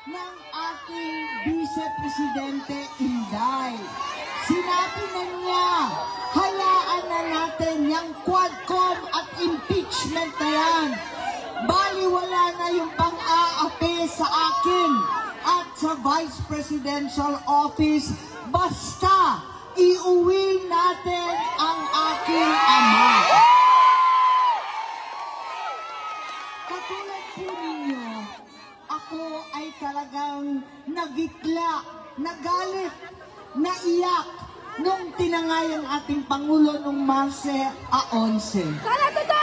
ng ating Vice Presidente Inday. Sinabi na niya, hayaan na natin yung Quadcom at impeachment na yan. Baliwala na yung pang-aapi sa akin at sa Vice Presidential Office. Basta iuwi natin ang aking ama. Katulad po ninyo, ako ay talagang nagitla, nagalit, naiyak nung tinangay ang ating Pangulo nung Marse 11.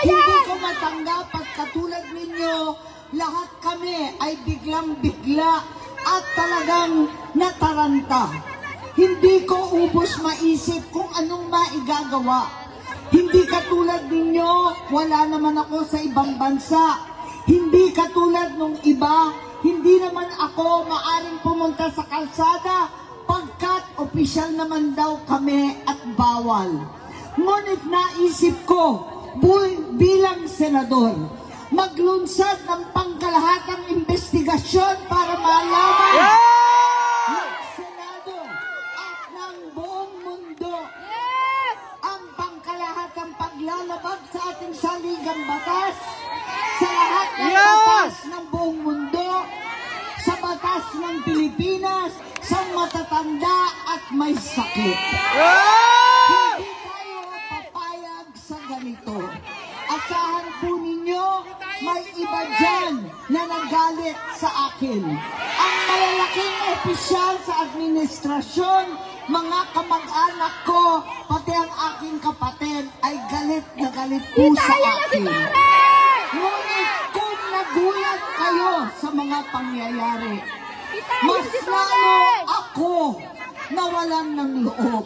Hindi ko matanggap at katulad ninyo, lahat kami ay biglang-bigla at talagang nataranta. Hindi ko ubos maisip kung anong maigagawa. Hindi katulad ninyo, wala naman ako sa ibang bansa. Hindi katulad nung iba, hindi naman ako maaring pumunta sa kalsada pagkat opisyal naman daw kami at bawal. Ngunit naisip ko, bilang senador, maglunsad ng pangkalahatang investigasyon para malaman ng Senado at ng buong mundo ang pangkalahatang paglalabag sa ating saligang batas, sa lahat ng batas ng buong mundo, sa batas ng Pilipinas, sa matatanda at may sakit. Hindi tayo papayag sa ganito. Asahan po ninyo, may iba dyan na nagalit sa akin. Ang malalaking opisyal sa administrasyon, mga kamag-anak ko, pati ang aking kapatid, ay galit na galit po sa akin. Ngunit kung nagulat kayo sa mga pangyayari, mas lalo ako nawalan ng loob.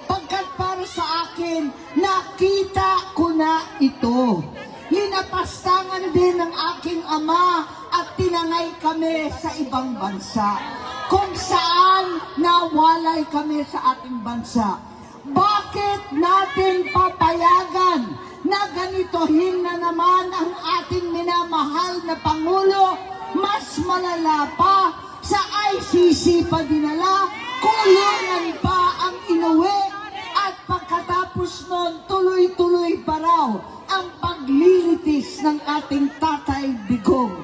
Pagkat para sa akin, nakita ko na ito. Linapastangan din ng aking ama at tinangay kami sa ibang bansa. Kung saan nawalay kami sa ating bansa. Bakit natin papayagan na ganitohin na naman ang ating minamahal na Pangulo? Mas malala pa, sa ICC pa dinala, kulungan pa ang inuwi, at pagkatapos nun, tuloy-tuloy pa raw ang paglilitis ng ating Tatay Digong.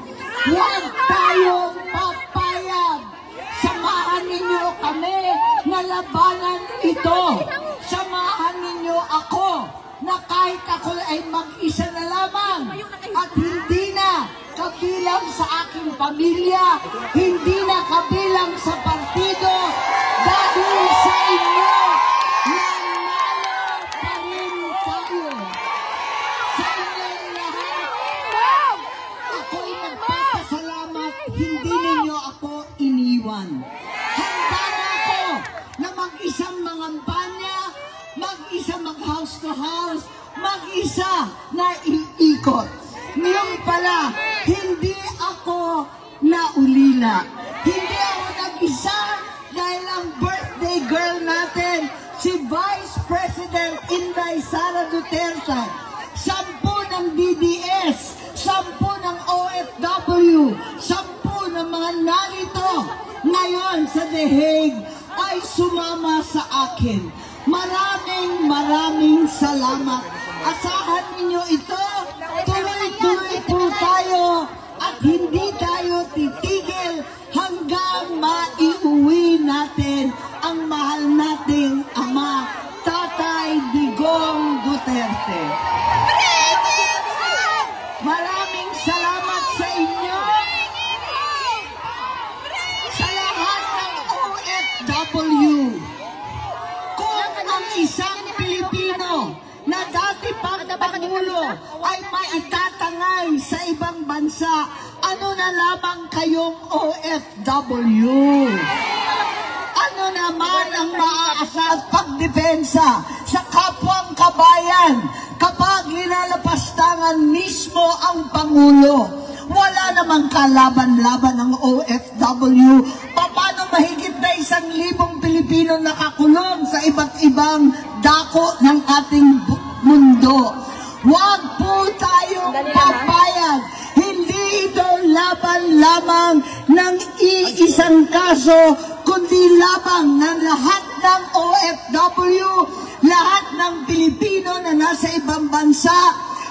Huwag tayong papayag. Samahan ninyo kami na labanan ito. Samahan ninyo ako na kahit ako ay mag-isa na lamang at hindi na kabilang sa aking pamilya, hindi na kabilang sa partido, dahil sa inyo, nanalo pa rin tayo. Sa inyong lahat, ako'y nagpapasalamat, hindi ninyo ako iniwan. Handa na ako na mag-isang mangampanya, mag-isa mag-house to house, mag-isa na iikot. Ngayon pala, hindi ako naulila. Hindi ako nag-isa dahil ang birthday girl natin, si Vice President Inday Sara Duterte, 10 ng DDS, 10 ng OFW, 10 ng mga narito ngayon sa The Hague ay sumama sa akin. Maraming salamat. Asahan ninyo ito, tuloy-tuloy po tayo at hindi tayo titigil hanggang maiuwi natin ang mahal nating ama, Tatay Digong Duterte. Maraming salamat sa inyo, sa lahat ng OFW. Kung ang isang Pilipino na dati pang Pangulo ay maitatangay sa ibang bansa, ano na lamang kayong OFW? Ano naman ang maaasal pagdepensa sa kapwang kabayan kapag linalapastangan mismo ang Pangulo? Wala namang kalaban-laban ng OFW. Paano mahigit na 1,000 Pilipino nakakulong sa iba't ibang dako ng ating mundo? Huwag po tayong papayag. Hindi ito laban lamang ng iisang kaso, kundi labang ng lahat ng OFW, lahat ng Pilipino na nasa ibang bansa,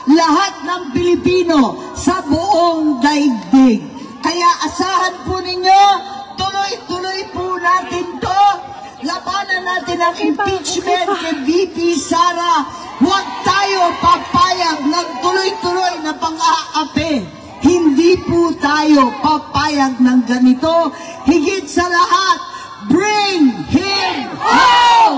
lahat ng Pilipino sa buong daigdig. Kaya asahan po ninyo, tuloy-tuloy po natin to. Labanan natin ang impeachment kay VP Sara. Huwag tayo papayag ng tuloy-tuloy na pang-aapi. Hindi po tayo papayag ng ganito. Higit sa lahat, bring him home!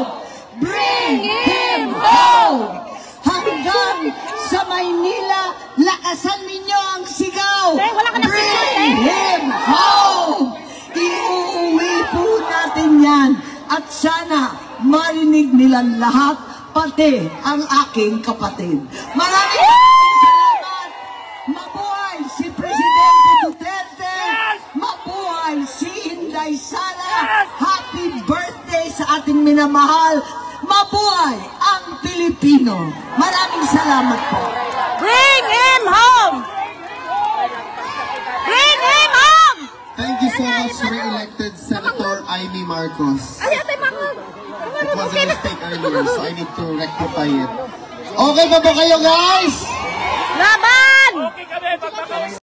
Bring him home! Hanggang sa Maynila, lakasan ninyo ang sigaw. Bring him home! Iuuwi po natin yan. At sana marinig nilang lahat, pati ang aking kapatid. Maraming salamat! Mabuhay si Presidente Duterte! Mabuhay si Inday Sara! Happy birthday sa ating minamahal! Mabuhay ang Pilipino! Maraming salamat po! Bring him home! Bring him home! Thank you so much, re-elected Senator Amy Marcos. Ay, ate, It was a mistake earlier, so I need to rectify it. Okay pa ba kayo, guys? Laban!